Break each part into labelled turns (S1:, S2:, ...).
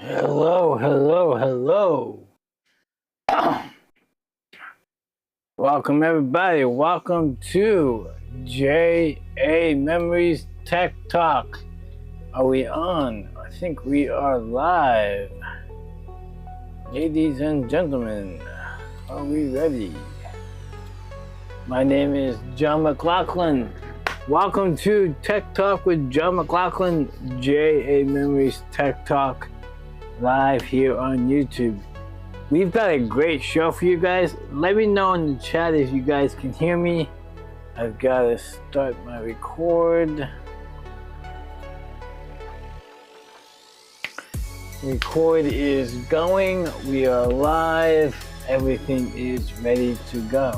S1: Hello, hello, hello. Welcome everybody. Welcome to JAmemories Tech Talk. Are we on? I think we are live. Ladies and gentlemen, are we ready? My name is John McLauchlan. Welcome to Tech Talk with John McLauchlan, JAmemories Tech Talk, live here on YouTube. We've got a great show for you guys. Let me know in the chat if you guys can hear me. I've got to start my record. Record is going. We are live. Everything is ready to go.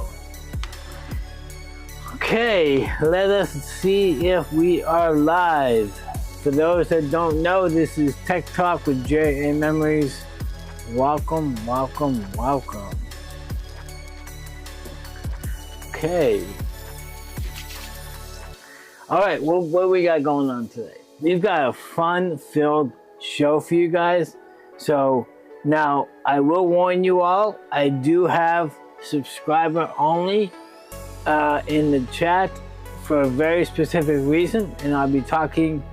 S1: Okay, let us see if we are live. For those that don't know, this is Tech Talk with JAmemories. Welcome, welcome, welcome. Okay. All right, what do we got going on today? We've got a fun-filled show for you guys. So now I will warn you all, I do have subscriber only in the chat for a very specific reason, and I'll be talking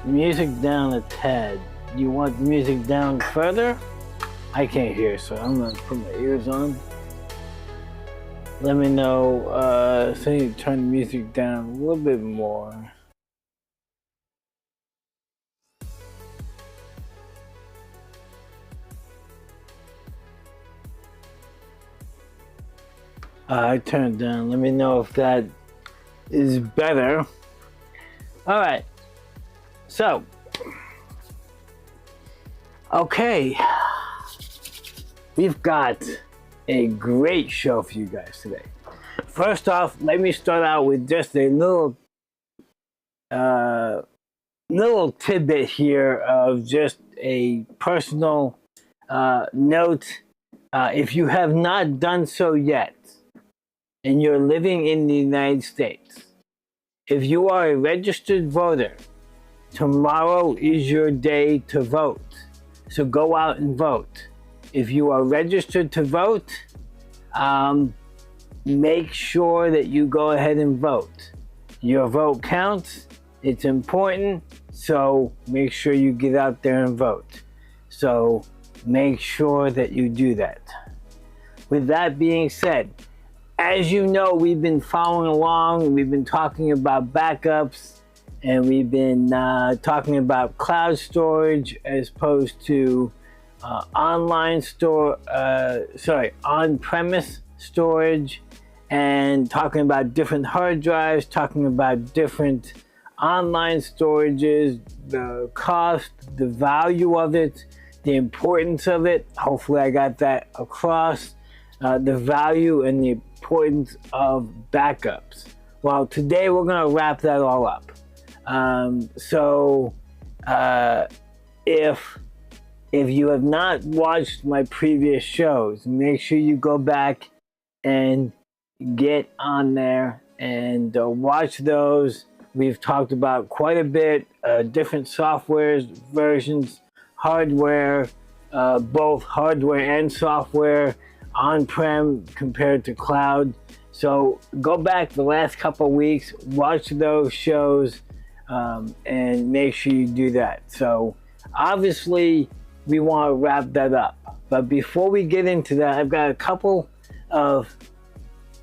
S1: music down a tad. You want the music down further? I can't hear, so I'm gonna put my ears on. Let me know, so you turn the music down a little bit more. I turned it down. Let me know if that is better. All right. So, okay. We've got a great show for you guys today. First off, let me start out with just a little tidbit here of just a personal note. If you have not done so yet, and you're living in the United States, if you are a registered voter, tomorrow is your day to vote. So go out and vote. If you are registered to vote, make sure that you go ahead and vote. Your vote counts. It's important. So make sure you get out there and vote. So make sure that you do that. With that being said, as you know, we've been following along. We've been talking about backups, and we've been talking about cloud storage as opposed to on-premise storage, and talking about different hard drives, talking about different online storages, the cost, the value of it, the importance of it. Hopefully I got that across. The value and the importance of backups. Well, today we're going to wrap that all up. If you have not watched my previous shows, make sure you go back and get on there and watch those. We've talked about quite a bit, different softwares, versions, hardware, both hardware and software, on-prem compared to cloud. So go back the last couple of weeks, watch those shows, and make sure you do that. So obviously we want to wrap that up. But before we get into that, I've got a couple of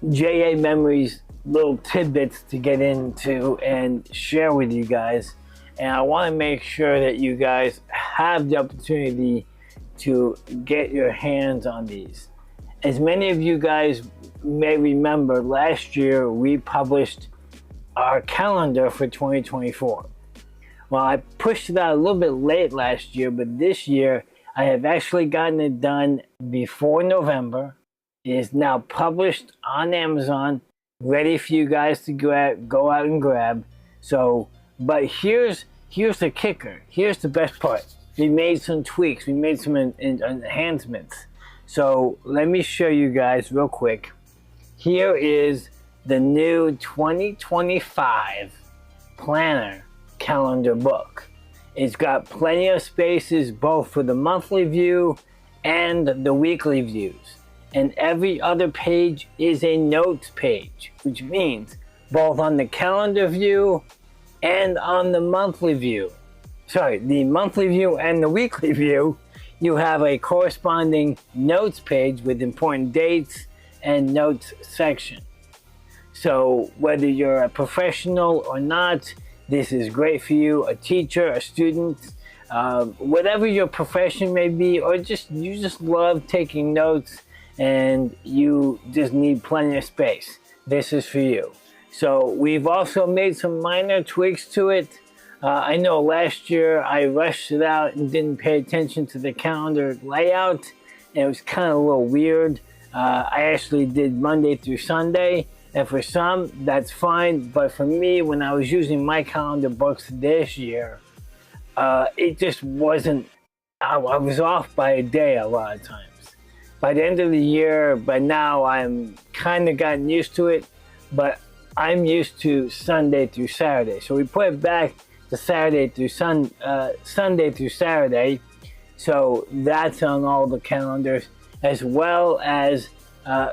S1: JAmemories little tidbits to get into and share with you guys. And I want to make sure that you guys have the opportunity to get your hands on these. As many of you guys may remember, last year we published our calendar for 2024. Well, I pushed it out a little bit late last year, but this year I have actually gotten it done before November. It is now published on Amazon, ready for you guys to go out and grab. So, but here's the kicker. Here's the best part. We made some tweaks. We made some enhancements. So let me show you guys real quick. Here is the new 2025 planner calendar book. It's got plenty of spaces both for the monthly view and the weekly views. And every other page is a notes page, which means both on the calendar view and on the monthly view. Sorry, the monthly view and the weekly view, you have a corresponding notes page with important dates and notes section. So whether you're a professional or not, this is great for you, a teacher, a student, whatever your profession may be, or you just love taking notes and you just need plenty of space. This is for you. So we've also made some minor tweaks to it. I know last year I rushed it out and didn't pay attention to the calendar layout. And it was kind of a little weird. I actually did Monday through Sunday. And for some, that's fine. But for me, when I was using my calendar books this year, it just wasn't, I was off by a day a lot of times. By the end of the year, by now, I'm kind of gotten used to it. But I'm used to Sunday through Saturday. So we put it back to Sunday through Saturday. So that's on all the calendars, as well as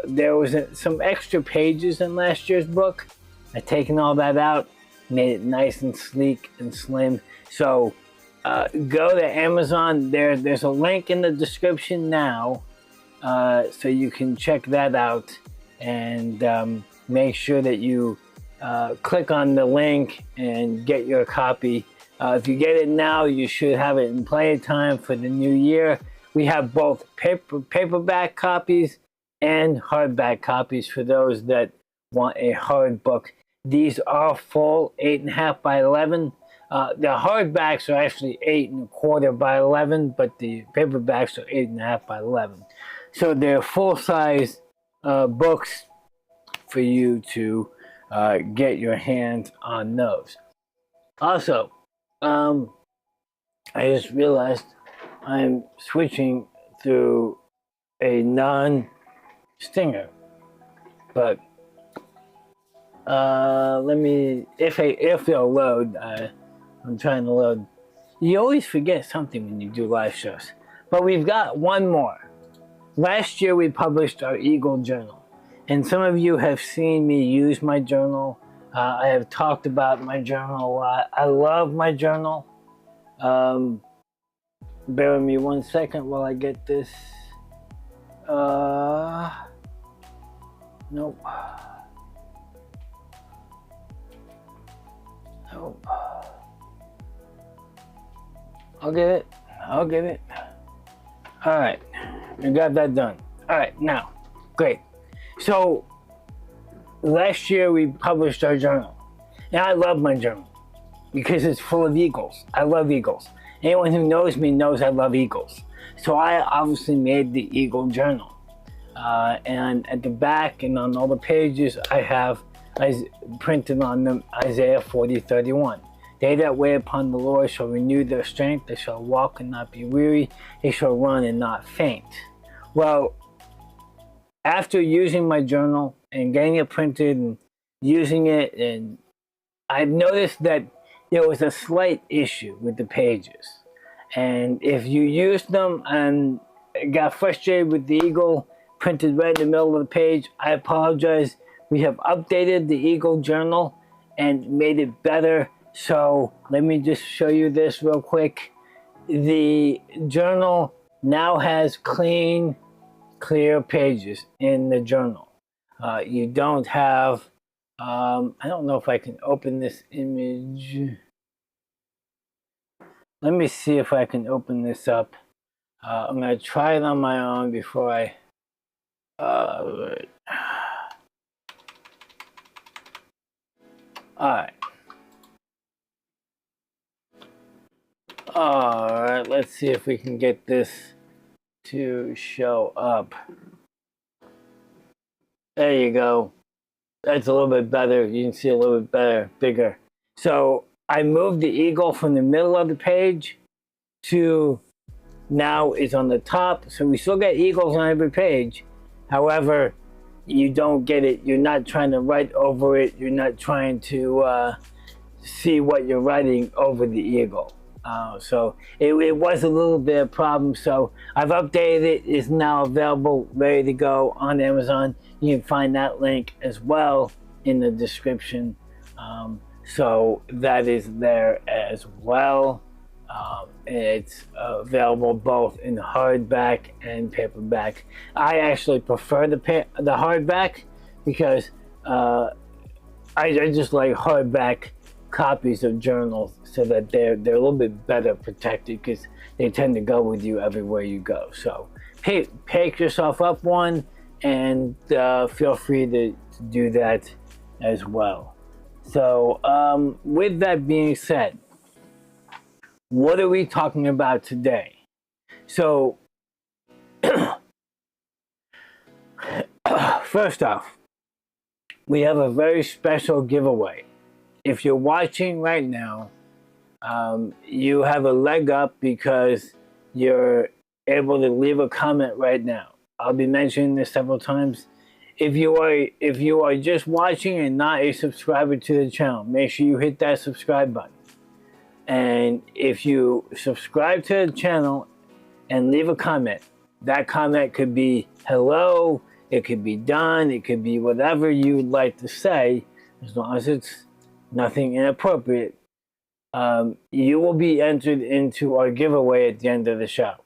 S1: there was some extra pages in last year's book. I've taken all that out, made it nice and sleek and slim. So go to Amazon. There's a link in the description now, so you can check that out and make sure that you click on the link and get your copy. If you get it now, you should have it in plenty of time for the new year. We have both paperback copies and hardback copies for those that want a hard book. These are full 8.5 by 11. The hardbacks are actually 8 1/4 by 11, but the paperbacks are 8.5 by 11. So they're full-size books for you to get your hands on those. Also, I just realized I'm switching through a non-stinger, but let me, if they'll load, I'm trying to load. You always forget something when you do live shows, but we've got one more. Last year we published our Eagle Journal, and some of you have seen me use my journal. I have talked about my journal a lot. I love my journal. Bear with me 1 second while I get this. Nope. Nope. I'll get it. I'll get it. All right. We got that done. All right. Now, great. So, last year we published our journal. And I love my journal because it's full of eagles. I love eagles. Anyone who knows me knows I love eagles. So I obviously made the Eagle Journal. And at the back and on all the pages, I printed on them Isaiah 40:31. They that wait upon the Lord shall renew their strength. They shall walk and not be weary. They shall run and not faint. Well, after using my journal and getting it printed and using it, and I've noticed that there was a slight issue with the pages. And if you used them and got frustrated with the eagle printed right in the middle of the page, I apologize. We have updated the Eagle Journal and made it better. So let me just show you this real quick. The journal now has clean, clear pages in the journal. You don't have, I don't know if I can open this image. Let me see if I can open this up. I'm going to try it on my own before I... Alright. Alright, let's see if we can get this to show up. There you go. That's a little bit better. You can see a little bit better, bigger. So I moved the eagle from the middle of the page to now it's on the top. So we still get eagles on every page. However, you don't get it. You're not trying to write over it. You're not trying to see what you're writing over the eagle. So it was a little bit of a problem. So I've updated it. It's now available, ready to go on Amazon. You can find that link as well in the description. So that is there as well. It's available both in hardback and paperback. I actually prefer the hardback because I just like hardback copies of journals so that they're a little bit better protected because they tend to go with you everywhere you go. So pick yourself up one and feel free to do that as well. So with that being said, what are we talking about today? So first off, we have a very special giveaway. If you're watching right now, you have a leg up because you're able to leave a comment right now. I'll be mentioning this several times. If you are just watching and not a subscriber to the channel, make sure you hit that subscribe button. And if you subscribe to the channel and leave a comment, that comment could be hello, it could be done, it could be whatever you would like to say, as long as it's nothing inappropriate. You will be entered into our giveaway at the end of the show.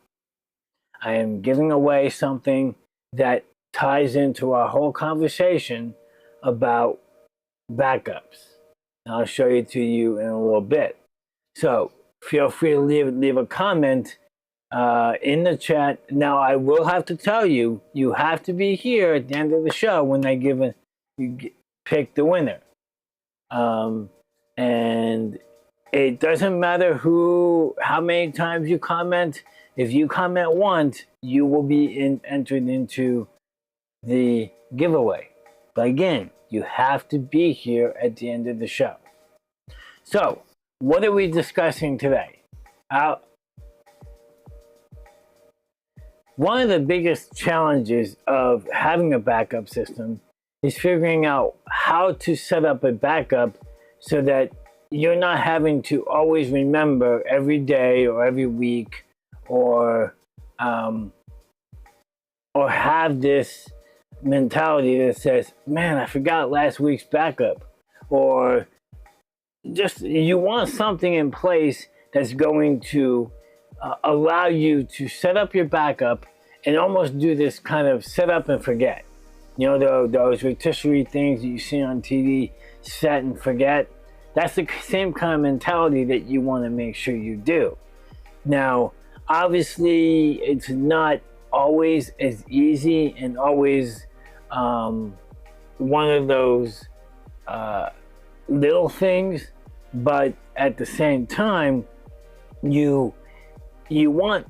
S1: I am giving away something that ties into our whole conversation about backups. And I'll show it to you in a little bit. So feel free to leave a comment in the chat. Now I will have to tell you, you have to be here at the end of the show when I pick the winner. And it doesn't matter how many times you comment. If you comment once, you will be entered into the giveaway. But again, you have to be here at the end of the show. So, what are we discussing today? One of the biggest challenges of having a backup system is figuring out how to set up a backup so that you're not having to always remember every day or every week or have this mentality that says, man, I forgot last week's backup. Or just you want something in place that's going to allow you to set up your backup and almost do this kind of set up and forget. You know, those rotisserie things that you see on TV, set and forget. That's the same kind of mentality that you want to make sure you do. Now, obviously, it's not always as easy and always one of those little things, but at the same time, you want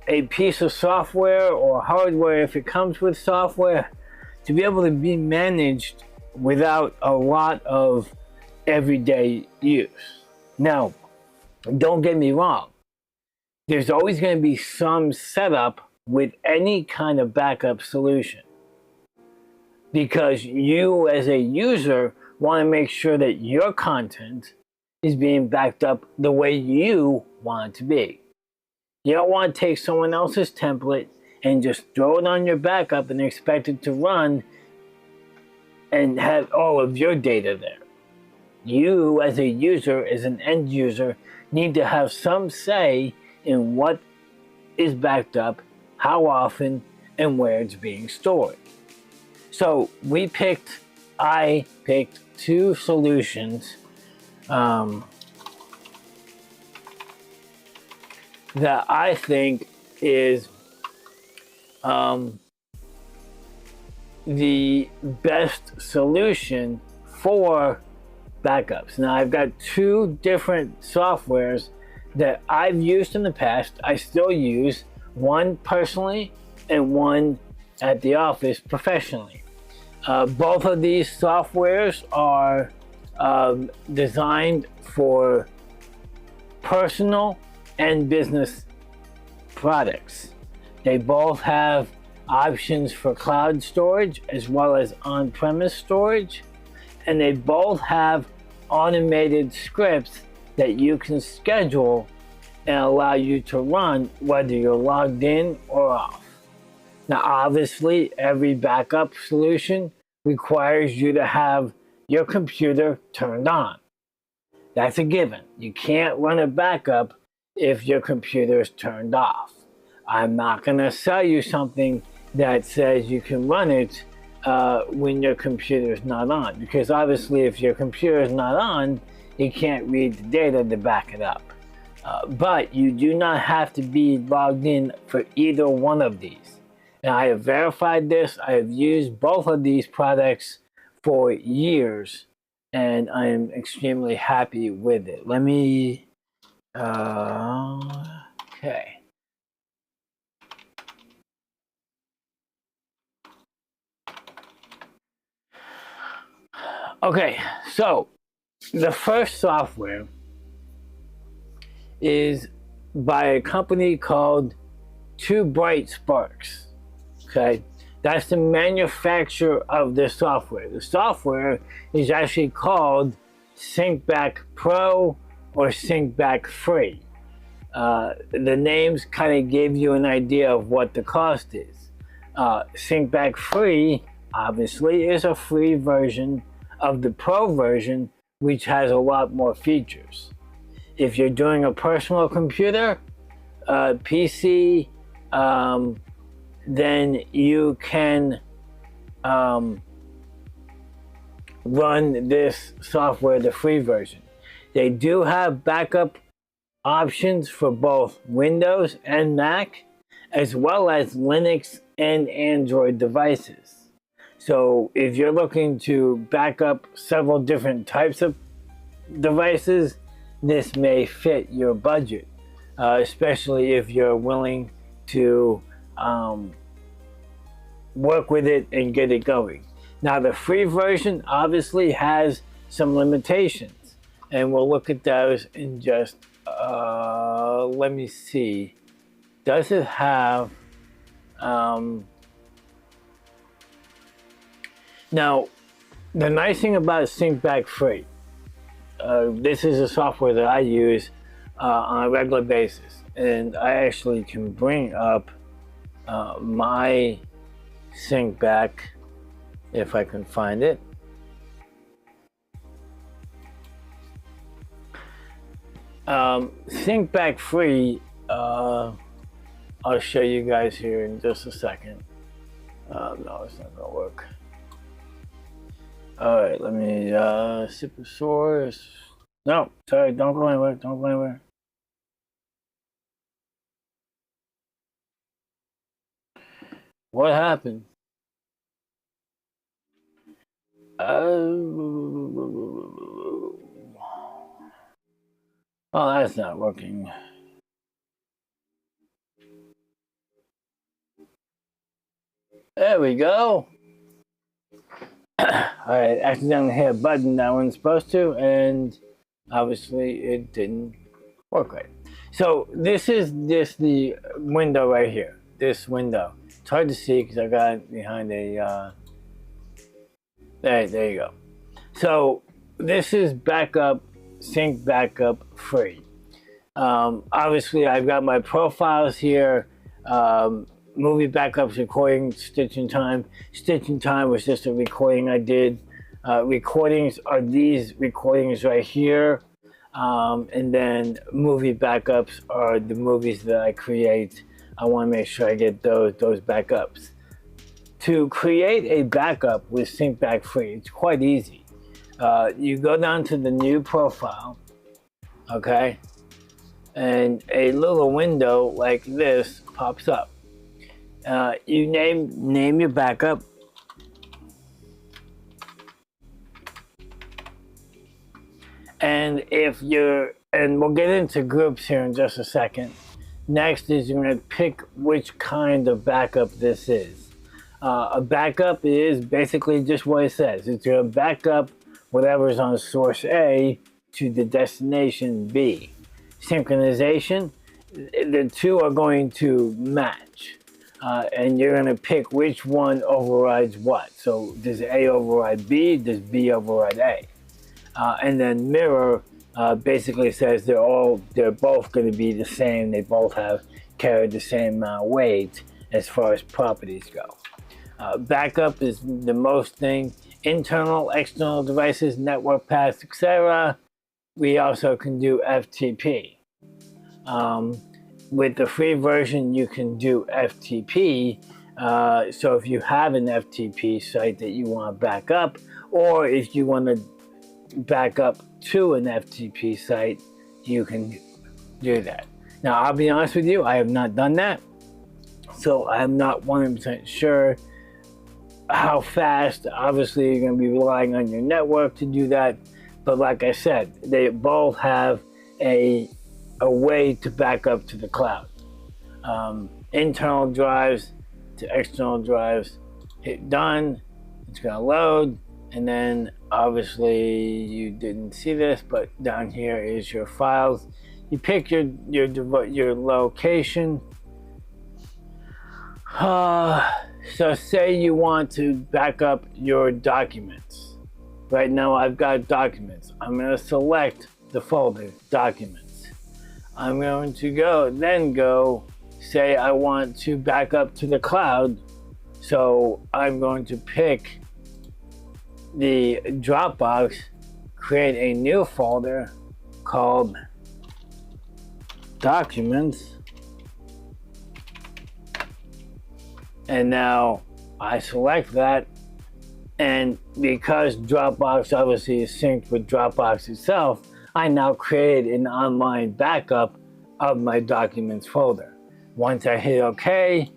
S1: a piece of software or hardware, if it comes with software, to be able to be managed without a lot of everyday use. Now, don't get me wrong. There's always going to be some setup with any kind of backup solution, because you as a user want to make sure that your content is being backed up the way you want it to be. You don't want to take someone else's template and just throw it on your backup and expect it to run and have all of your data there. You as a user, as an end user, need to have some say in what is backed up, how often, and where it's being stored. So I picked two solutions that I think is the best solution for backups. Now, I've got two different softwares that I've used in the past. I still use one personally and one at the office professionally. Both of these softwares are designed for personal and business products. They both have options for cloud storage as well as on-premise storage, and they both have automated scripts that you can schedule and allow you to run whether you're logged in or off. Now, obviously, every backup solution requires you to have your computer turned on. That's a given. You can't run a backup if your computer is turned off. I'm not going to sell you something that says you can run it when your computer is not on, because obviously if your computer is not on, it can't read the data to back it up. But you do not have to be logged in for either one of these. And I have verified this. I have used both of these products for years, and I am extremely happy with it. Let me, okay. Okay, so the first software is by a company called Two Bright Sparks. Okay, that's the manufacturer of the software. The software is actually called SyncBack Pro or SyncBack Free. The names kind of give you an idea of what the cost is. SyncBack Free, obviously, is a free version of the Pro version, which has a lot more features. If you're doing a personal computer, PC, then you can run this software, the free version. They do have backup options for both Windows and Mac, as well as Linux and Android devices. So if you're looking to back up several different types of devices, this may fit your budget, especially if you're willing to work with it and get it going. Now, the free version obviously has some limitations, and we'll look at those in just, let me see. Does it have, now, the nice thing about SyncBack Free, this is a software that I use on a regular basis, and I actually can bring up my SyncBack if I can find it. SyncBack Free, I'll show you guys here in just a second. No, it's not gonna work. All right, let me sip the source. No, sorry, don't go anywhere. Don't go anywhere. What happened? Oh, that's not working. There we go. I accidentally hit a button that I wasn't supposed to, and obviously it didn't work right. So this is just the window right here. This window. It's hard to see because I got it behind a. There you go. So this is backup, sync backup free. Obviously, I've got my profiles here. Movie backups, recording, Stitching Time. Stitching Time was just a recording I did. Recordings are these recordings right here. And then movie backups are the movies that I create. I want to make sure I get those backups. To create a backup with SyncBack Free, it's quite easy. You go down to the new profile, okay? And a little window like this pops up. You name your backup. And and we'll get into groups here in just a second. Next is you're going to pick which kind of backup this is. A backup is basically just what it says. It's going to back up whatever's on source A to the destination B. Synchronization, the two are going to match. And you're going to pick which one overrides what. So does A override B? Does B override A? And then mirror basically says they're both going to be the same. They both carry the same amount of weight as far as properties go. Backup is the most thing. Internal, external devices, network paths, etc. We also can do FTP. With the free version, you can do FTP. So if you have an FTP site that you want to back up, or if you want to back up to an FTP site, you can do that. Now, I'll be honest with you, I have not done that. So I'm not 100% sure how fast. Obviously, you're going to be relying on your network to do that. But like I said, they both have a way to back up to the cloud. Internal drives to external drives, hit done, it's going to load. And then obviously you didn't see this, but down here is your files. You pick your location. So say you want to back up your documents. Right now I've got documents. I'm going to select the folder, documents. I'm going to go, say I want to back up to the cloud. So I'm going to pick the Dropbox, create a new folder called Documents. And now I select that, and because Dropbox obviously is synced with Dropbox itself, I now create an online backup of my documents folder. Once I hit OK,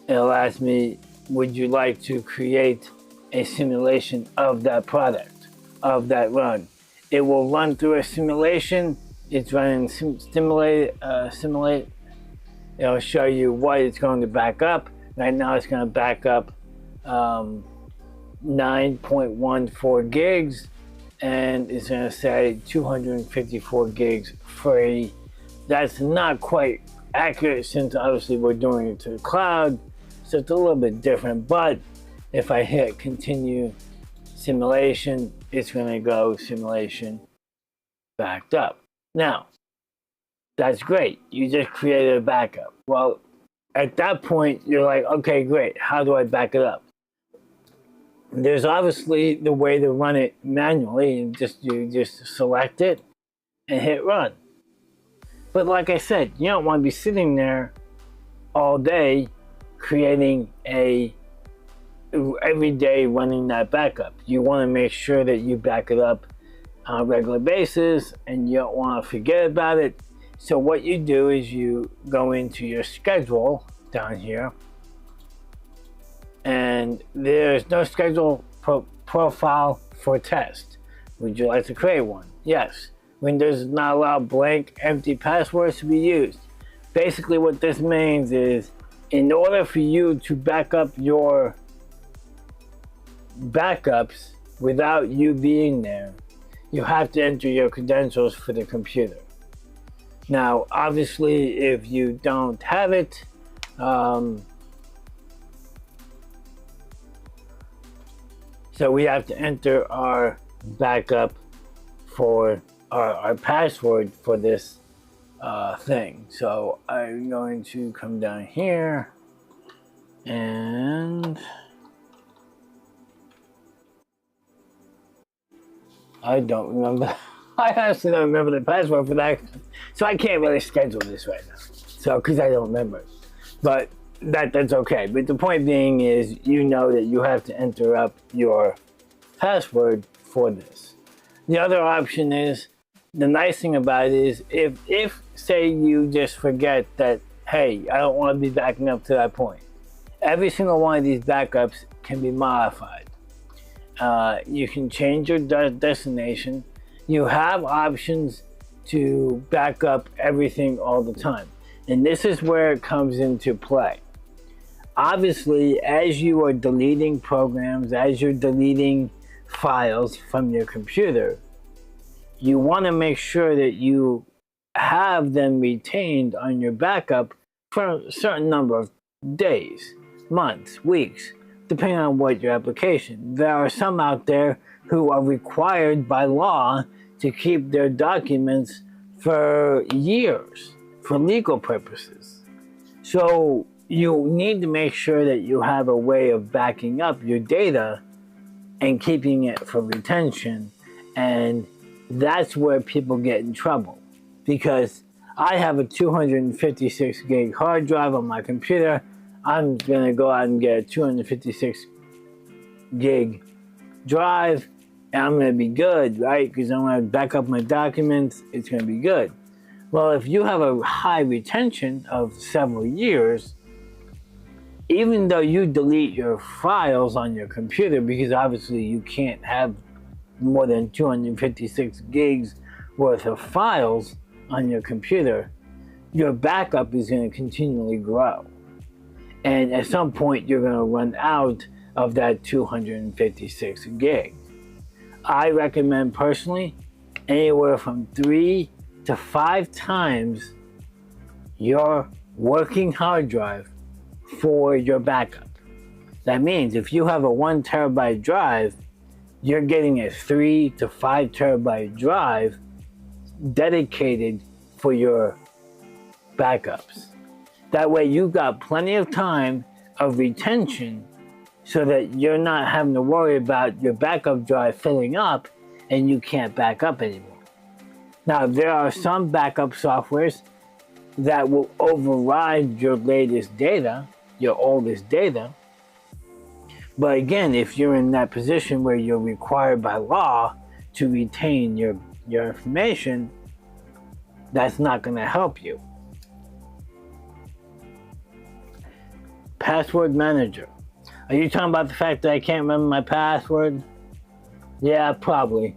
S1: it'll ask me, would you like to create a simulation of that product, of that run? It will run through a simulation. It's running simulate. It'll show you what it's going to back up. Right now it's going to back up 9.14 gigs, and it's going to say 254 gigs free. That's not quite accurate since obviously we're doing it to the cloud, so it's a little bit different. But if I hit continue simulation, it's going to go simulation backed up. Now, that's great. You just created a backup. Well, at that point, you're like, okay, great. How do I back it up? There's obviously the way to run it manually. You just select it and hit run. But like I said, you don't want to be sitting there all day creating every day running that backup. You want to make sure that you back it up on a regular basis, and you don't want to forget about it. So what you do is you go into your schedule down here, and there's no schedule profile for test. Would you like to create one? Yes. Windows does not allow blank, empty passwords to be used. Basically what this means is, in order for you to back up your backups without you being there, you have to enter your credentials for the computer. Now, obviously, if you don't have it, so we have to enter our backup for our password for this thing. So I'm going to come down here, and I don't remember. I honestly don't remember the password for that, so I can't really schedule this right now. So, because I don't remember it. But that's okay. But the point being is, you know that you have to enter up your password for this. The other option is, the nice thing about it is, if say you just forget that, hey, I don't want to be backing up to that point, every single one of these backups can be modified. You can change your destination. You have options to back up everything all the time. And this is where it comes into play. Obviously, as you are deleting programs, as you're deleting files from your computer, you want to make sure that you have them retained on your backup for a certain number of days, months, weeks, depending on what your application. There are some out there who are required by law to keep their documents for years for legal purposes. So you need to make sure that you have a way of backing up your data and keeping it for retention. And that's where people get in trouble, because I have a 256 gig hard drive on my computer. I'm going to go out and get a 256 gig drive, and I'm going to be good, right? Because I'm going to back up my documents. It's going to be good. Well, if you have a high retention of several years, even though you delete your files on your computer, because obviously you can't have more than 256 gigs worth of files on your computer, your backup is going to continually grow. And at some point, you're going to run out of that 256 gig. I recommend personally anywhere from 3 to 5 times your working hard drive for your backup. That means if you have a 1 terabyte drive, you're getting a 3 to 5 terabyte drive dedicated for your backups. That way you've got plenty of time of retention so that you're not having to worry about your backup drive filling up and you can't back up anymore. Now, there are some backup softwares that will override your latest data, your oldest data. But again, if you're in that position where you're required by law to retain your information, that's not going to help you. Password manager. Are you talking about the fact that I can't remember my password? Yeah, probably.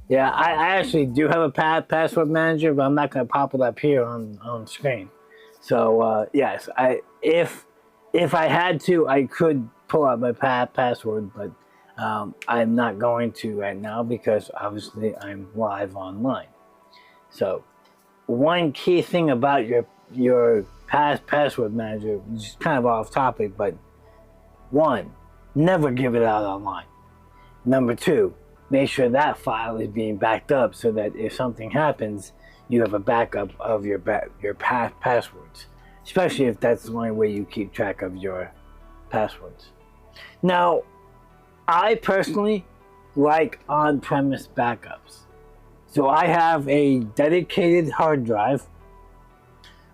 S1: Yeah, I actually do have a password manager, but I'm not going to pop it up here on screen. So yes, if I had to, I could pull out my password, but I'm not going to right now because obviously I'm live online. So one key thing about your password manager, which is kind of off topic, but 1, never give it out online. Number 2, make sure that file is being backed up so that if something happens, you have a backup of your passwords, especially if that's the only way you keep track of your passwords. Now, I personally like on-premise backups. So I have a dedicated hard drive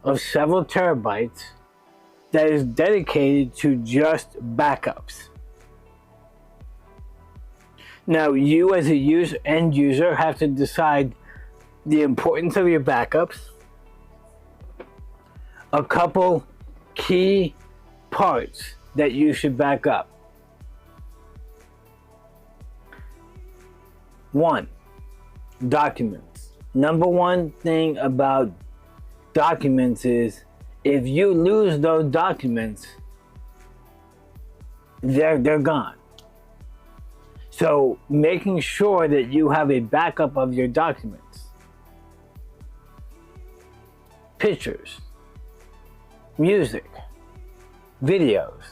S1: of several terabytes that is dedicated to just backups. Now, you as a end user have to decide the importance of your backups, a couple key parts that you should back up. 1, documents. Number 1 thing about documents is if you lose those documents, they're gone. So making sure that you have a backup of your documents, pictures, music, videos,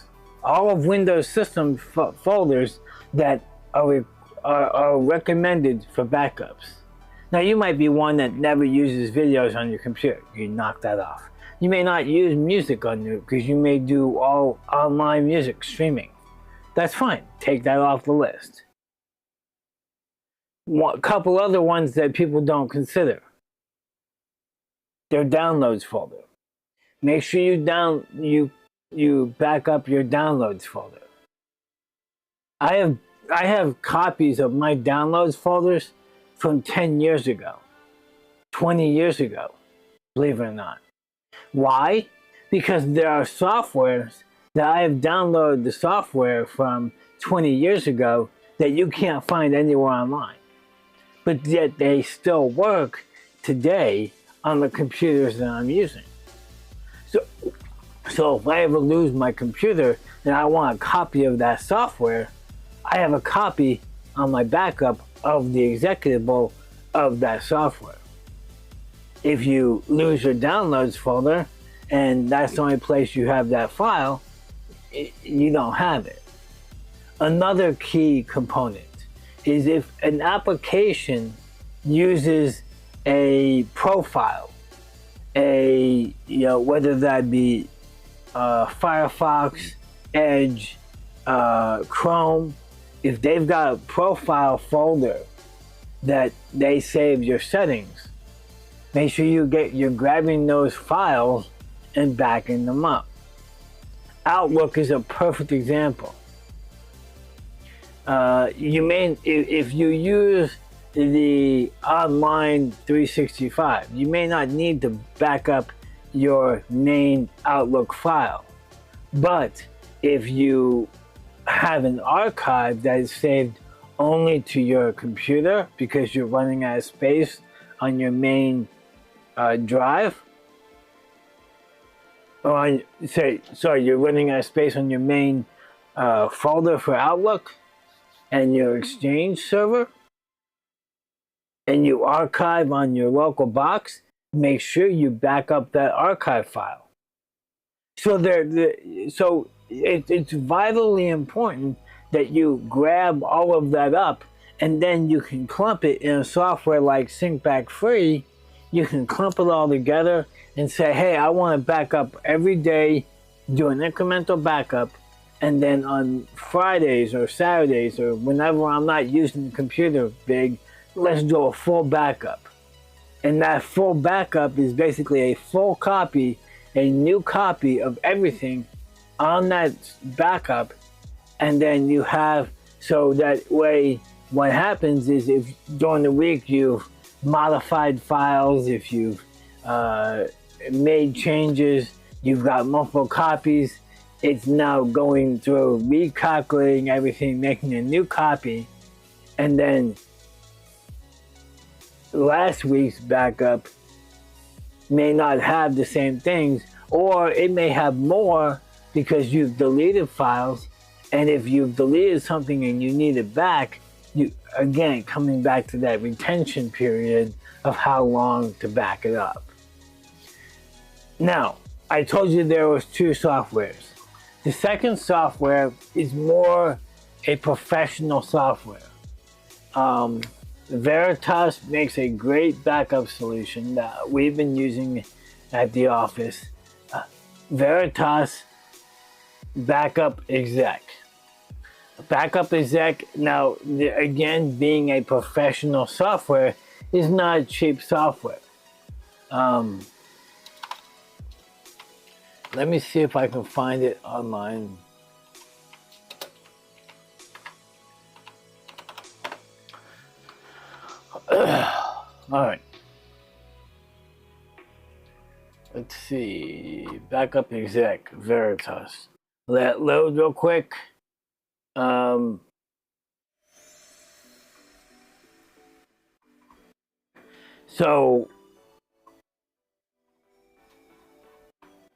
S1: all of Windows system folders that are recommended for backups. Now, you might be one that never uses videos on your computer. You knock that off. You may not use music on your, because you may do all online music streaming. That's fine. Take that off the list. A couple other ones that people don't consider. Their downloads folder. Make sure you back up your downloads folder. I have copies of my downloads folders from 10 years ago, 20 years ago, believe it or not. Why? Because there are softwares that I have downloaded the software from 20 years ago that you can't find anywhere online. But yet they still work today on the computers that I'm using. So if I ever lose my computer and I want a copy of that software, I have a copy on my backup of the executable of that software. If you lose your downloads folder and that's the only place you have that file, you don't have it. Another key component is if an application uses a profile, whether that be Firefox, Edge, Chrome, if they've got a profile folder that they save your settings, make sure you're grabbing those files and backing them up. Outlook is a perfect example. If you use the online 365, you may not need to back up your main Outlook file. But if you have an archive that is saved only to your computer because you're running out of space on your main drive, you're running out of space on your main folder for Outlook and your Exchange server, and you archive on your local box, make sure you back up that archive file. So it's vitally important that you grab all of that up, and then you can clump it in a software like SyncBack Free. You can clump it all together and say, hey, I want to back up every day, do an incremental backup, and then on Fridays or Saturdays or whenever I'm not using the computer big, let's do a full backup. And that full backup is basically a full copy, a new copy of everything on that backup. And then you have, so that way what happens is if during the week you've modified files, if you've made changes, you've got multiple copies, it's now going through recalculating everything, making a new copy, and then last week's backup may not have the same things, or it may have more because you've deleted files. And if you've deleted something and you need it back, you again coming back to that retention period of how long to back it up. Now, I told you there was two softwares. The second software is more a professional software. Veritas makes a great backup solution that we've been using at the office. Veritas Backup Exec. Backup Exec, now again, being a professional software, is not cheap software. Let me see if I can find it online. All right. Let's see. Backup Exec, Veritas. Let it load real quick. So,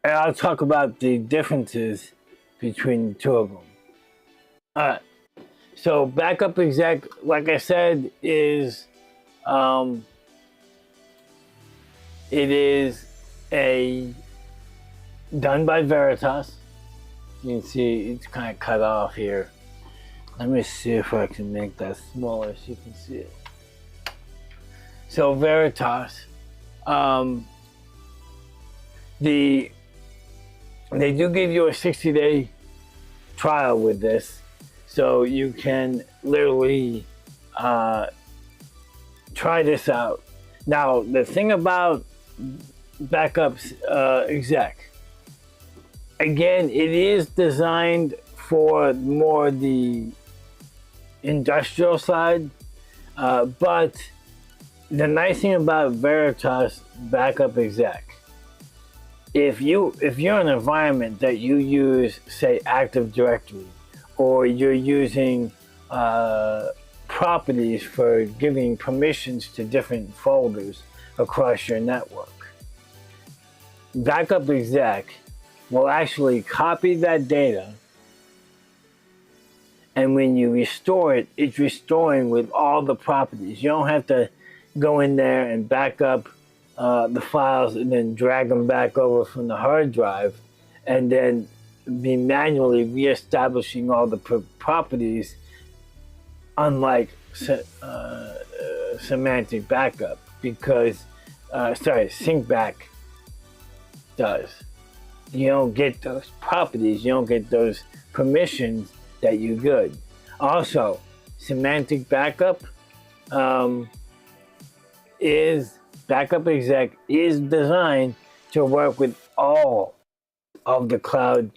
S1: and I'll talk about the differences between the two of them. Alright. So, Backup Exec, like I said, is it is done by Veritas. You can see it's kind of cut off here. Let me see if I can make that smaller so you can see it. So Veritas, they do give you a 60-day trial with this, so you can literally try this out. Now, the thing about Backups Exec, again, it is designed for more the industrial side, but the nice thing about Veritas Backup Exec, if you're in an environment that you use, say, Active Directory, or you're using properties for giving permissions to different folders across your network, Backup Exec will actually copy that data, and when you restore it, it's restoring with all the properties. You don't have to go in there and back up the files and then drag them back over from the hard drive and then be manually reestablishing all the properties, unlike semantic backup because, sync back does. You don't get those properties, you don't get those permissions that you could. Also, semantic backup is backup exec is designed to work with all of the cloud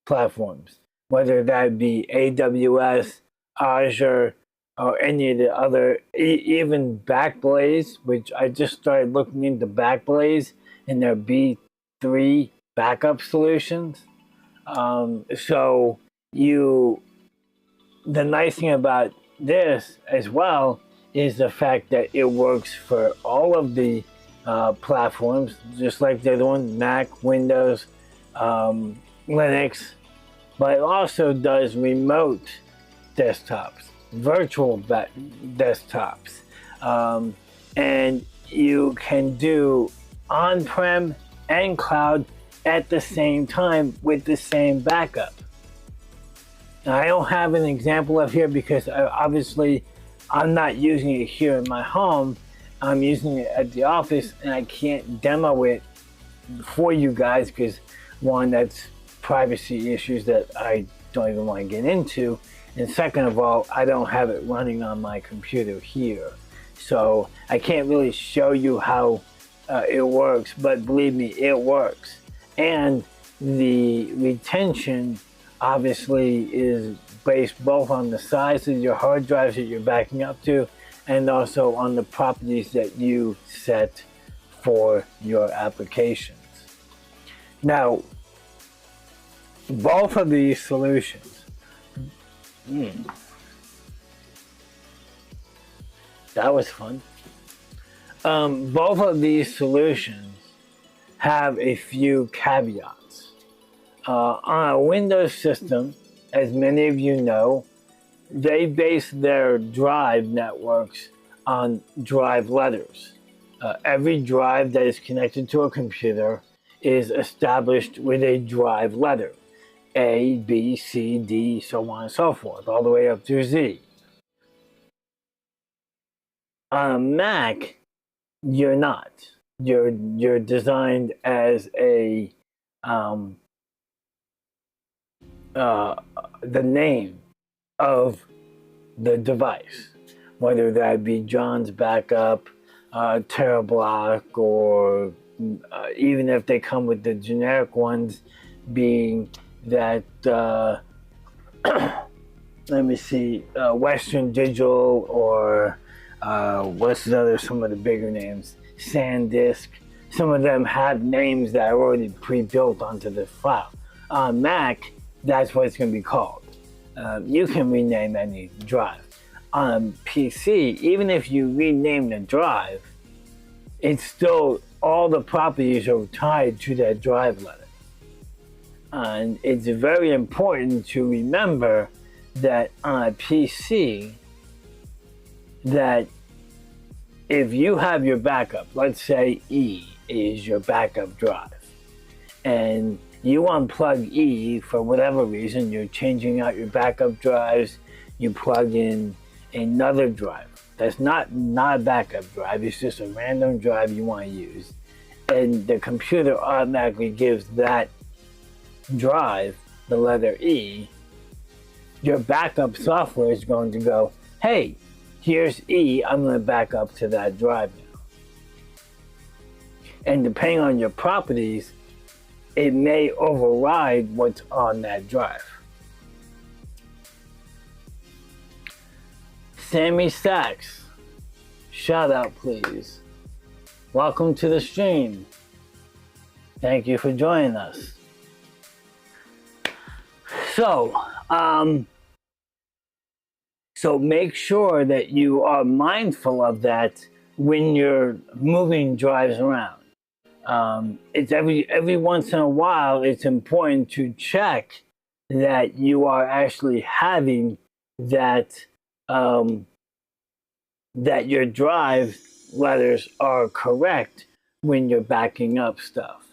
S1: platforms, whether that be AWS, Azure, or any of the other, even Backblaze, which I just started looking into Backblaze and their B3 backup solutions. So the nice thing about this as well is the fact that it works for all of the platforms, just like the other one, Mac, Windows, Linux, but it also does remote desktops, virtual desktops, and you can do on-prem and cloud at the same time with the same backup. Now, I don't have an example of here because obviously I'm not using it here in my home. I'm using it at the office and I can't demo it for you guys because one, that's privacy issues that I don't even want to get into. And second of all, I don't have it running on my computer here. So I can't really show you how it works, but believe me, it works. And the retention obviously is based both on the size of your hard drives that you're backing up to and also on the properties that you set for your applications. Now, both of these solutions, that was fun. Both of these solutions have a few caveats. On a Windows system, as many of you know, they base their drive networks on drive letters. Every drive that is connected to a computer is established with a drive letter. A, B, C, D, so on and so forth, all the way up to Z. On a Mac, you're not. You're designed as a the name of the device, whether that be John's backup, TerraBlock, or even if they come with the generic ones, being that let me see, Western Digital, or what's the other, some of the bigger names, SanDisk. Some of them have names that are already pre-built onto the file. On Mac, that's what it's going to be called. You can rename any drive. On PC, even if you rename the drive, it's still, all the properties are tied to that drive letter. And it's very important to remember that on a PC, that if you have your backup, let's say E is your backup drive, and you unplug E for whatever reason, you're changing out your backup drives, you plug in another drive that's not a backup drive, it's just a random drive you want to use, and the computer automatically gives that drive the letter E, your backup software is going to go, hey, here's E, I'm going to back up to that drive now. And depending on your properties, it may override what's on that drive. Sammy Sachs, shout out please. Welcome to the stream. Thank you for joining us. So make sure that you are mindful of that when you're moving drives around. It's every once in a while, it's important to check that you are actually having that that your drive letters are correct when you're backing up stuff.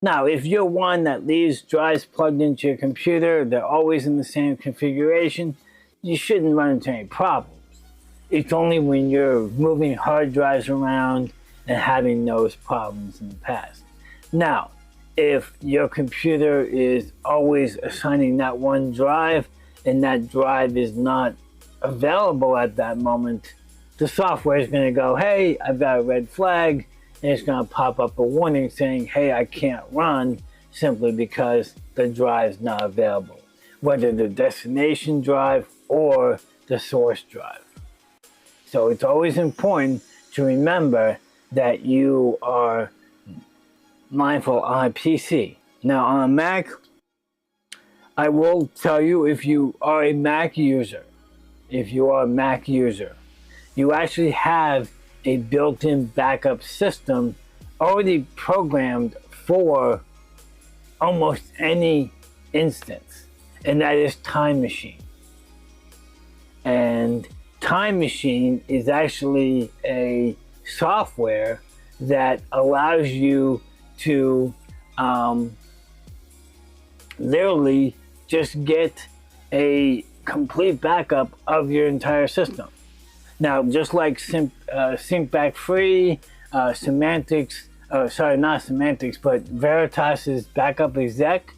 S1: Now, if you're one that leaves drives plugged into your computer, they're always in the same configuration, you shouldn't run into any problems. It's only when you're moving hard drives around and having those problems in the past. Now, if your computer is always assigning that one drive and that drive is not available at that moment, the software is going to go, hey, I've got a red flag, and it's going to pop up a warning saying, hey, I can't run, simply because the drive's not available, whether the destination drive or the source drive. So it's always important to remember that you are mindful on a PC. Now on a Mac, I will tell you, if you are a Mac user, you actually have a built-in backup system already programmed for almost any instance, and that is Time Machine. And Time Machine is actually a software that allows you to literally just get a complete backup of your entire system. Now, just like Syncback Free, Semantics, sorry, not Semantics, but Veritas's Backup Exec,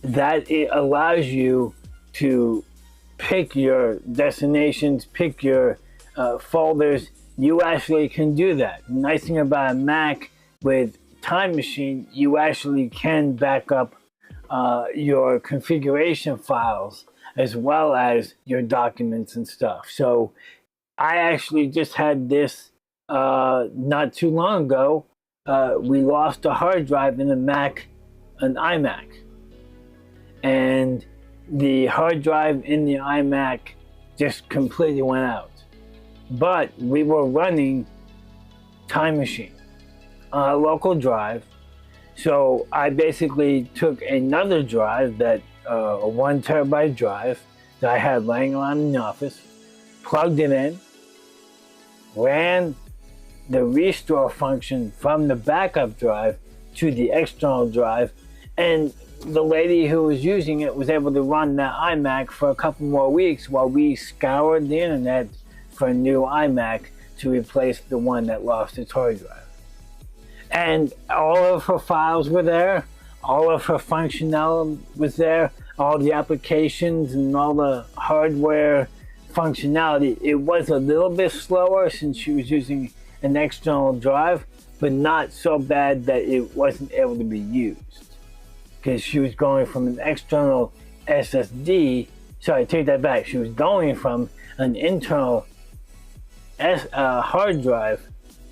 S1: that it allows you to pick your destinations, pick your folders. You actually can do that. The nice thing about a Mac with Time Machine, you actually can back up your configuration files as well as your documents and stuff. So I actually just had this not too long ago. We lost a hard drive in an iMac, and the hard drive in the iMac just completely went out. But we were running Time Machine on a local drive. So I basically took another drive, that a 1 terabyte drive that I had laying around in the office, plugged it in, ran the restore function from the backup drive to the external drive, and the lady who was using it was able to run that iMac for a couple more weeks while we scoured the internet for a new iMac to replace the one that lost its hard drive. And all of her files were there, all of her functionality was there, all the applications and all the hardware functionality. It was a little bit slower since she was using an external drive, but not so bad that it wasn't able to be used, because she was going from an external SSD. Sorry, take that back. She was going from an internal hard drive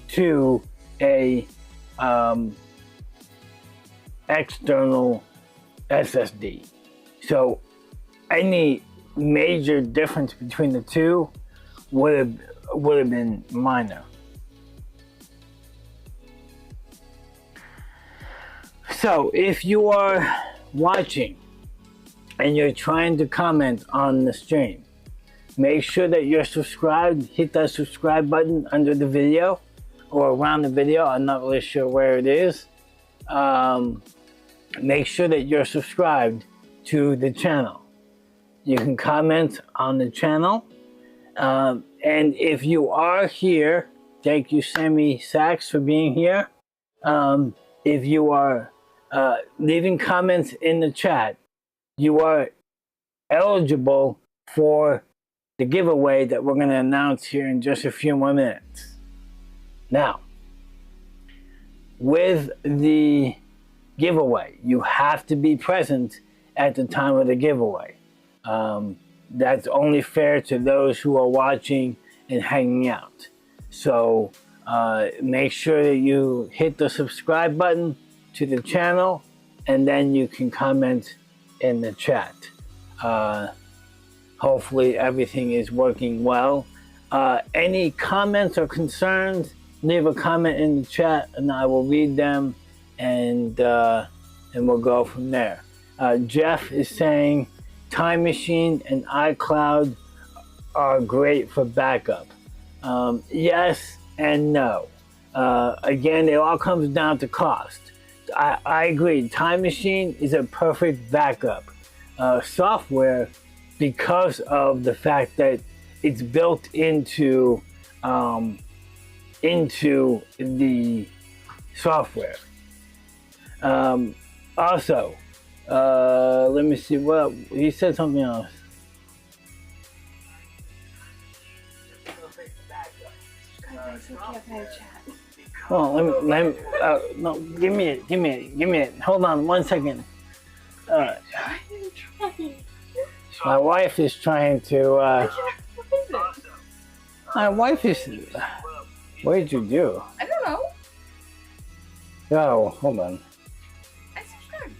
S1: to a external SSD. So any major difference between the two would have been minor. So if you are watching and you're trying to comment on the stream, make sure that you're subscribed. Hit that subscribe button under the video or around the video. I'm not really sure where it is. Make sure that you're subscribed to the channel. You can comment on the channel. And if you are here, thank you, Sammy Sachs, for being here. If you are leaving comments in the chat, you are eligible for the giveaway that we're going to announce here in just a few more minutes. Now, with the giveaway, you have to be present at the time of the giveaway. That's only fair to those who are watching and hanging out. So make sure that you hit the subscribe button to the channel, and then you can comment in the chat. Hopefully everything is working well. Any comments or concerns, leave a comment in the chat and I will read them, and we'll go from there. Jeff is saying Time Machine and iCloud are great for backup. Yes and no. Again, it all comes down to cost. I agree. Time Machine is a perfect backup. Software because of the fact that it's built into the software. Also, let me see what he said. Something else. Well, let me no, give me it. Hold on 1 second. My wife is trying to. My wife is. What did you do?
S2: I don't know.
S1: Oh, hold on.
S2: I subscribed.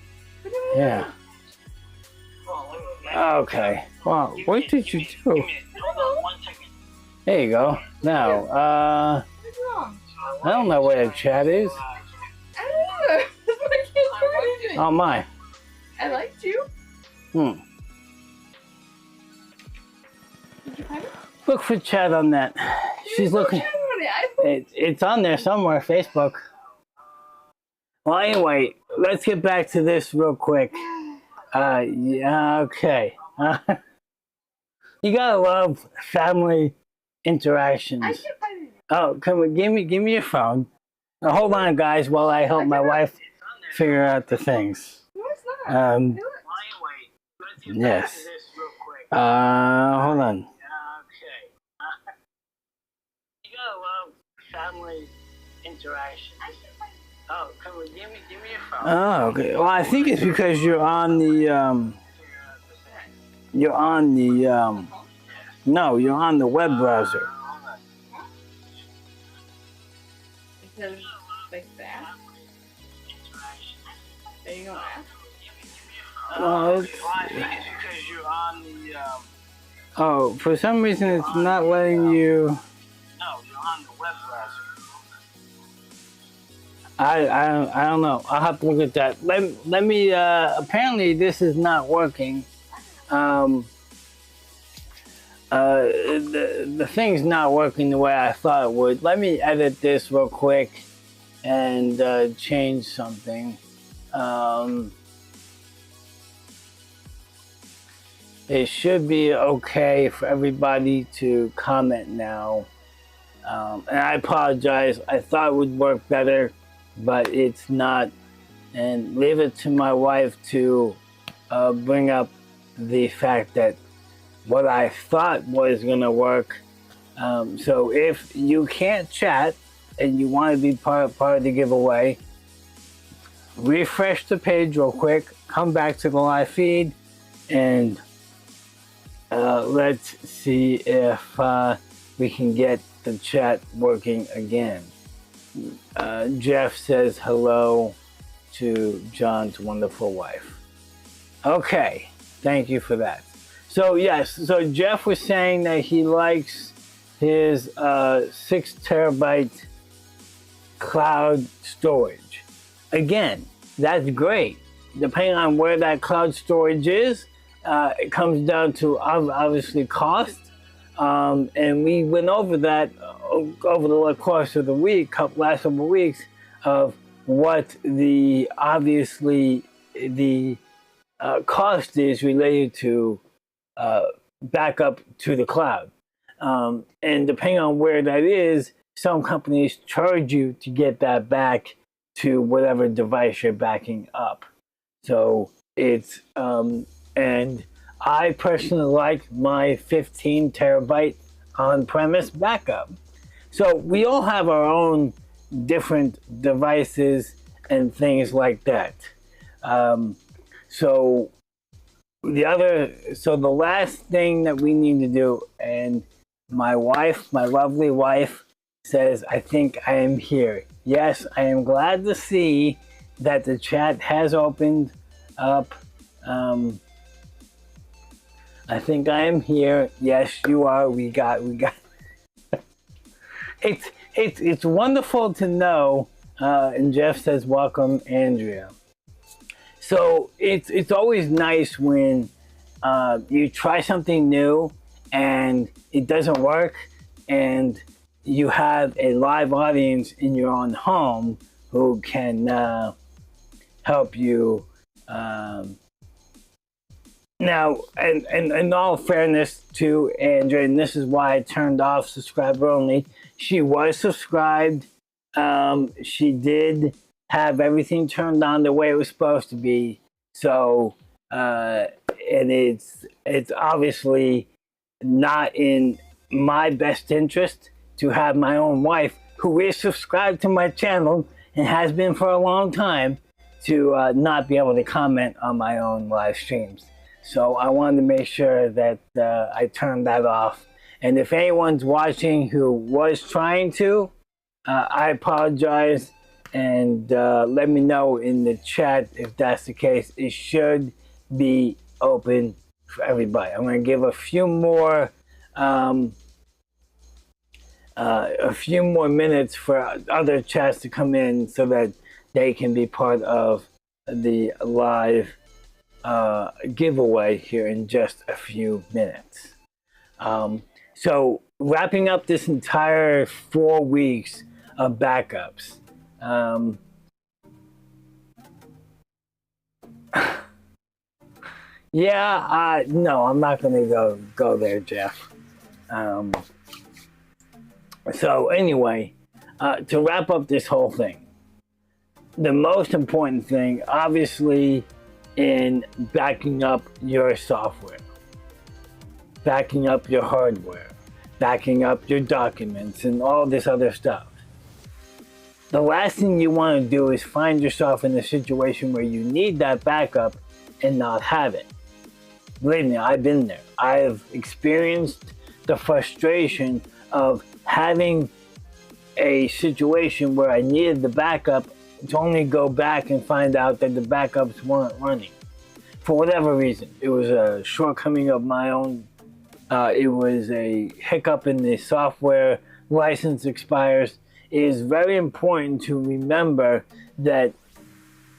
S1: Yeah. Okay. Well, what did you do?
S2: Hold on 1 second.
S1: There you go. Now,
S2: What's wrong?
S1: I don't know where the chat is.
S2: I don't know. I can't do anything.
S1: Oh my.
S2: I liked you.
S1: Hmm.
S2: Did you find it?
S1: Look for chat on that. She's looking. It's on there somewhere. Facebook. Well, anyway, let's get back to this real quick. Yeah. Okay. You gotta love family interactions.
S2: I can't find it.
S1: Oh, give me your phone. Now, hold on, guys, while I help my wife figure out the things.
S2: No, it's not.
S1: Yes. Hold on. You gotta love family interaction. Oh, give me your phone. Oh, okay. Well, I think it's because you're on the no, you're on the web browser.
S2: It says like that. There you go.
S1: Oh, it's because you're on the. Oh, for some reason it's not letting you. No, you're on the web browser. I don't know. I'll have to look at that. Let me. Apparently this is not working. The thing's not working the way I thought it would. Let me edit this real quick and change something. It should be okay for everybody to comment now. And I apologize. I thought it would work better, but it's not. And leave it to my wife to bring up the fact that what I thought was going to work. So if you can't chat and you want to be part of the giveaway, refresh the page real quick, come back to the live feed, and let's see if we can get the chat working again. Jeff says hello to John's wonderful wife. Okay, thank you for that. So yes, so Jeff was saying that he likes his 6 terabyte cloud storage. Again, that's great. Depending on where that cloud storage is, it comes down to obviously cost. And we went over that over the course of the week, last couple of weeks, of what the cost is related to backup to the cloud. And depending on where that is, some companies charge you to get that back to whatever device you're backing up. So it's, and I personally like my 15 terabyte on-premise backup. So we all have our own different devices and things like that. So the last thing that we need to do, and my wife, my lovely wife, says, I think I am here. Yes, I am glad to see that the chat has opened up. I think I am here. Yes, you are. We got. It's wonderful to know. And Jeff says, welcome, Andrea. So it's always nice when you try something new and it doesn't work, and you have a live audience in your own home who can help you Now, and in all fairness to Andrea, and this is why I turned off subscriber only, she was subscribed. She did have everything turned on the way it was supposed to be. So, and it's obviously not in my best interest to have my own wife, who is subscribed to my channel and has been for a long time, to not be able to comment on my own live streams. So I wanted to make sure that I turned that off. And if anyone's watching who was trying to, I apologize, and let me know in the chat if that's the case. It should be open for everybody. I'm going to give a few more minutes for other chats to come in so that they can be part of the live giveaway here in just a few minutes. So wrapping up this entire 4 weeks of backups. Yeah, no, I'm not going to go there, Jeff. So anyway, to wrap up this whole thing, the most important thing, obviously, in backing up your software, backing up your hardware, backing up your documents, and all this other stuff. The last thing you want to do is find yourself in a situation where you need that backup and not have it. Believe me, I've been there. I've experienced the frustration of having a situation where I needed the backup to only go back and find out that the backups weren't running. For whatever reason, it was a shortcoming of my own. It was a hiccup in the software, license expires. It is very important to remember that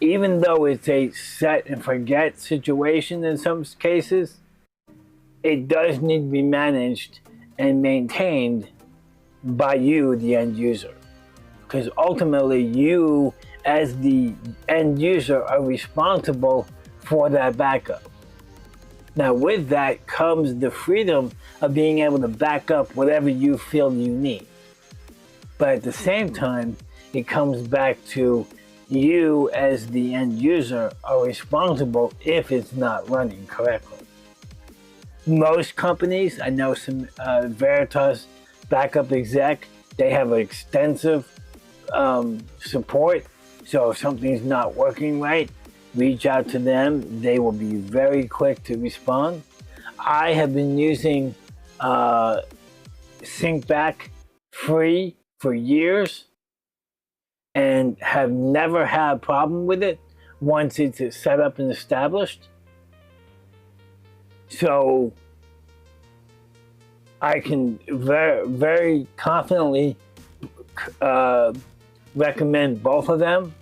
S1: even though it's a set and forget situation in some cases, it does need to be managed and maintained by you, the end user. Because ultimately, you, as the end user, are responsible for that backup. Now, with that comes the freedom of being able to back up whatever you feel you need. But at the same time, it comes back to you, as the end user, are responsible if it's not running correctly. Most companies, I know some Veritas backup exec, they have extensive support. So if something's not working right, reach out to them. They will be very quick to respond. I have been using SyncBack free for years and have never had a problem with it once it's set up and established. So I can very confidently recommend both of them.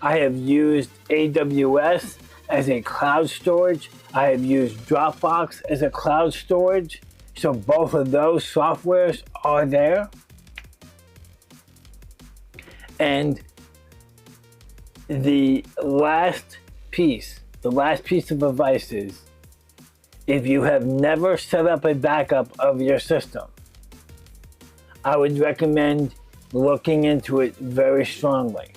S1: I have used AWS as a cloud storage. I have used Dropbox as a cloud storage. So both of those softwares are there. And the last piece of advice is, if you have never set up a backup of your system, I would recommend looking into it very strongly.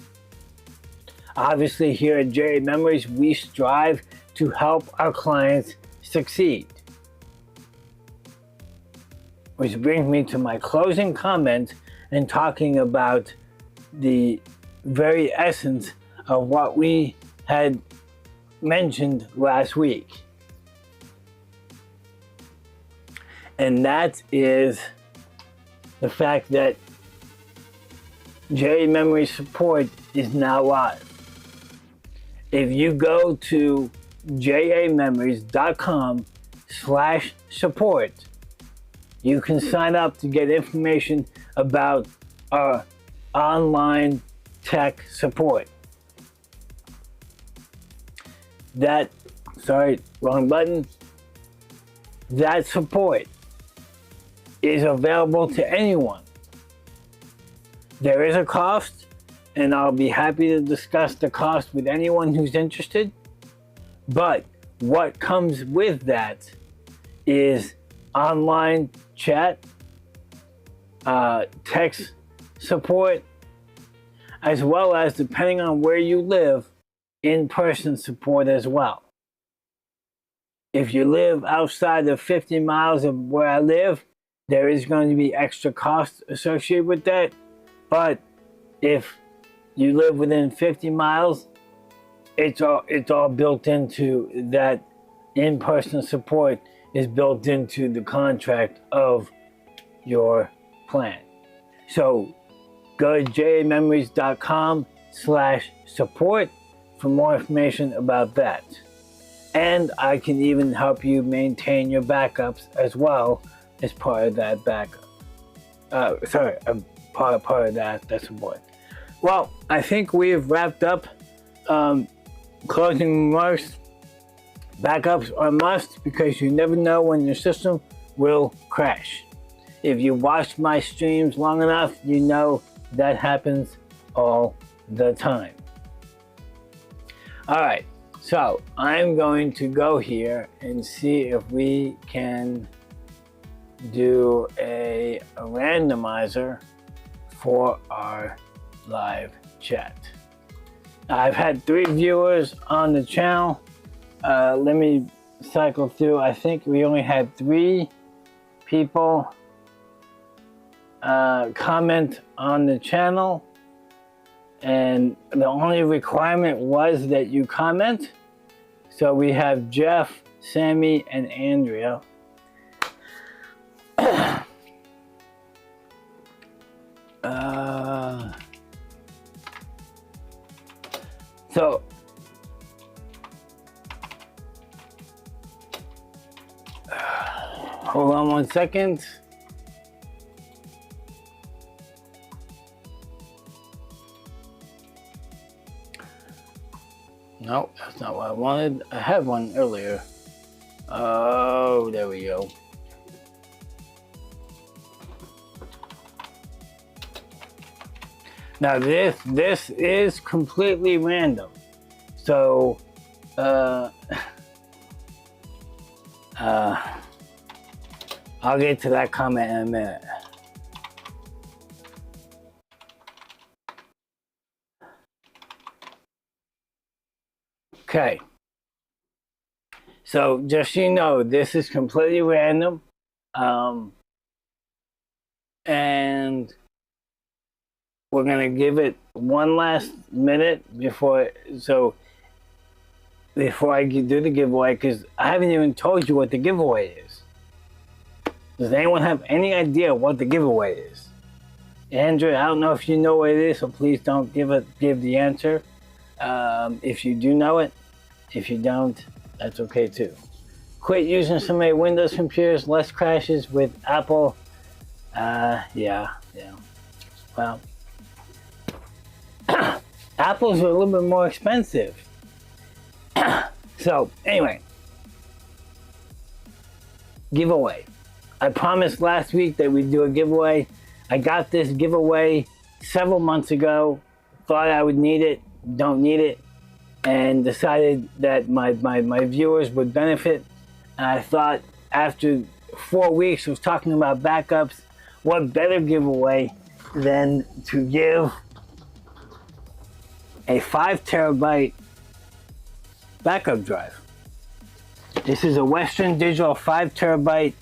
S1: Obviously, here at JAmemories, we strive to help our clients succeed. Which brings me to my closing comment and talking about the very essence of what we had mentioned last week. And that is the fact that JAmemories support is now live. If you go to jamemories.com/support, you can sign up to get information about our online tech support. That support is available to anyone. There is a cost, and I'll be happy to discuss the cost with anyone who's interested. But what comes with that is online chat, text support, as well as, depending on where you live, in-person support as well. If you live outside of 50 miles of where I live, there is going to be extra costs associated with that. But if you live within 50 miles, it's all built into that. In-person support is built into the contract of your plan. So go to jamemories.com/support for more information about that. And I can even help you maintain your backups as well as part of that backup. Part of that support. Well, I think we've wrapped up. Closing remarks. Backups are a must because you never know when your system will crash. If you watch my streams long enough, you know that happens all the time. All right, so I'm going to go here and see if we can do a randomizer for our live chat. I've had 3 viewers on the channel. Let me cycle through. I think we only had 3 people comment on the channel, and the only requirement was that you comment. So we have Jeff, Sammy, and Andrea. So hold on 1 second. No, that's not what I wanted. I had one earlier. Oh, there we go. Now this is completely random. So I'll get to that comment in a minute. Okay. So just so you know, this is completely random. And we're gonna give it one last minute before I do the giveaway, because I haven't even told you what the giveaway is. Does anyone have any idea what the giveaway is? Andrew, I don't know if you know what it is, so please don't give the answer. If you do know it, if you don't, that's okay too. Quit using so many Windows computers, less crashes with Apple. Yeah. Well, Apples are a little bit more expensive. So anyway, giveaway. I promised last week that we'd do a giveaway. I got this giveaway several months ago, thought I would need it, don't need it, and decided that my viewers would benefit. And I thought after 4 weeks of talking about backups, what better giveaway than to give a 5 terabyte backup drive. This is a Western Digital 5 terabyte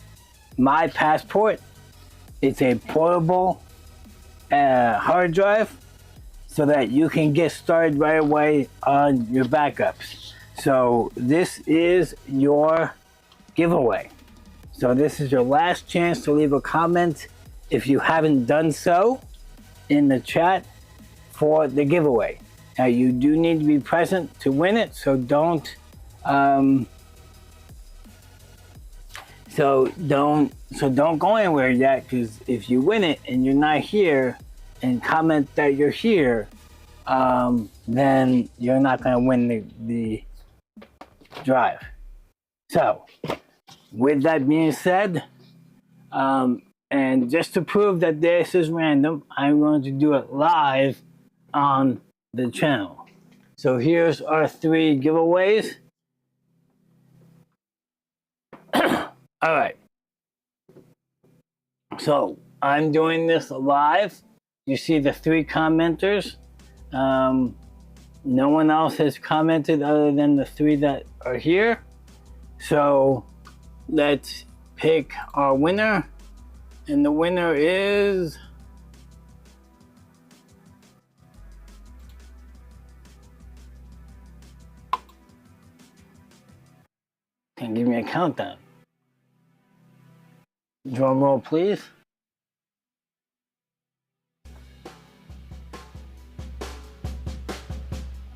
S1: My Passport. It's a portable hard drive so that you can get started right away on your backups. So this is your giveaway. So this is your last chance to leave a comment if you haven't done so in the chat for the giveaway. Now you do need to be present to win it, so don't go anywhere yet, because if you win it and you're not here and comment that you're here, then you're not going to win the drive. So with that being said, and just to prove that this is random, I'm going to do it live on the channel. So here's our 3 giveaways. All right. So I'm doing this live. You see the 3 commenters. No one else has commented other than the 3 that are here. So let's pick our winner. And the winner is... Can you give me a countdown? Drum roll, please.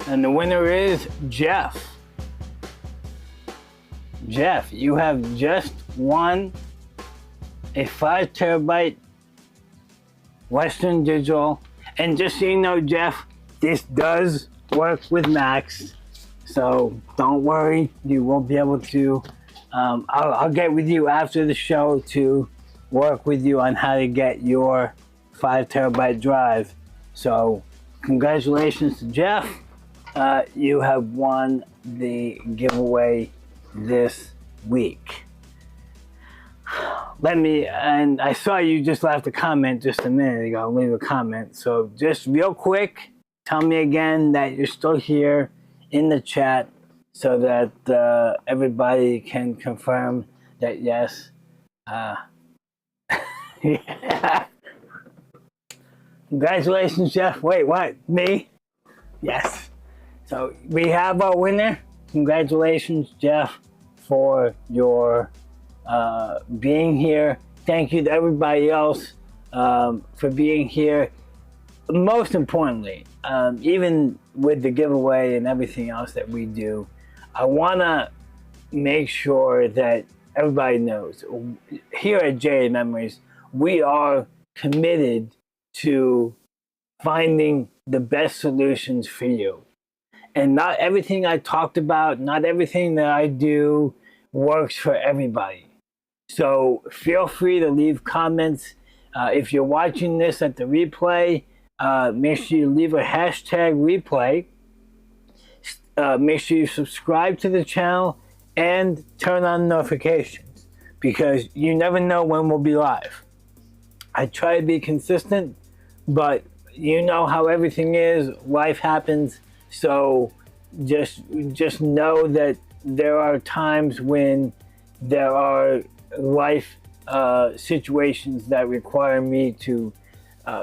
S1: And the winner is Jeff. Jeff, you have just won a 5 terabyte Western Digital. And just so you know, Jeff, this does work with Macs. So don't worry, you won't be able to. I'll get with you after the show to work with you on how to get your 5 terabyte drive. So congratulations to Jeff. You have won the giveaway this week. And I saw you just left a comment just a minute ago. Leave a comment. So just real quick, tell me again that you're still here in the chat so that everybody can confirm that yes. Yeah. Congratulations, Jeff. Wait, what? Me? Yes. So we have our winner. Congratulations, Jeff, for your being here. Thank you to everybody else for being here. Most importantly, even with the giveaway and everything else that we do, I want to make sure that everybody knows here at JA Memories, we are committed to finding the best solutions for you. And not everything I talked about, not everything that I do works for everybody. So feel free to leave comments. If you're watching this at the replay, make sure you leave a hashtag replay. Make sure you subscribe to the channel and turn on notifications because you never know when we'll be live. I try to be consistent, but you know how everything is. Life happens. So just know that there are times when there are life situations that require me to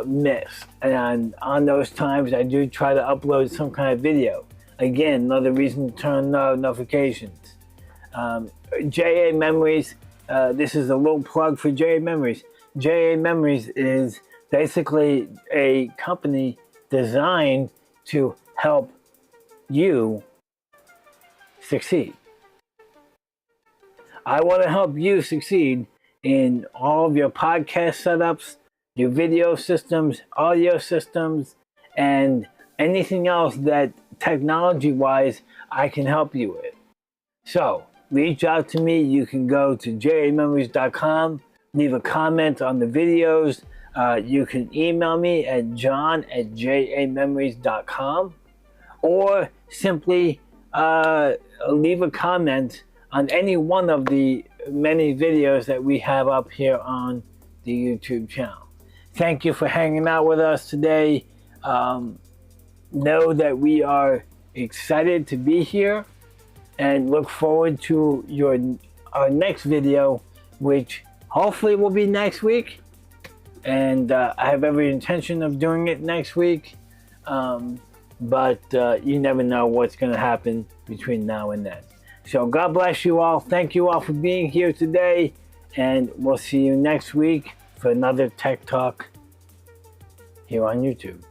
S1: miss. And on those times, I do try to upload some kind of video. Again, another reason to turn on notifications. JA Memories, this is a little plug for JA Memories. JA Memories is basically a company designed to help you succeed. I want to help you succeed in all of your podcast setups, your video systems, audio systems, and anything else that technology-wise I can help you with. So reach out to me. You can go to jamemories.com, leave a comment on the videos. You can email me at john@jamemories.com, or simply leave a comment on any one of the many videos that we have up here on the YouTube channel. Thank you for hanging out with us today. Know that we are excited to be here and look forward to our next video, which hopefully will be next week. And I have every intention of doing it next week. But you never know what's going to happen between now and then. So God bless you all. Thank you all for being here today. And we'll see you next week for another Tech Talk here on YouTube.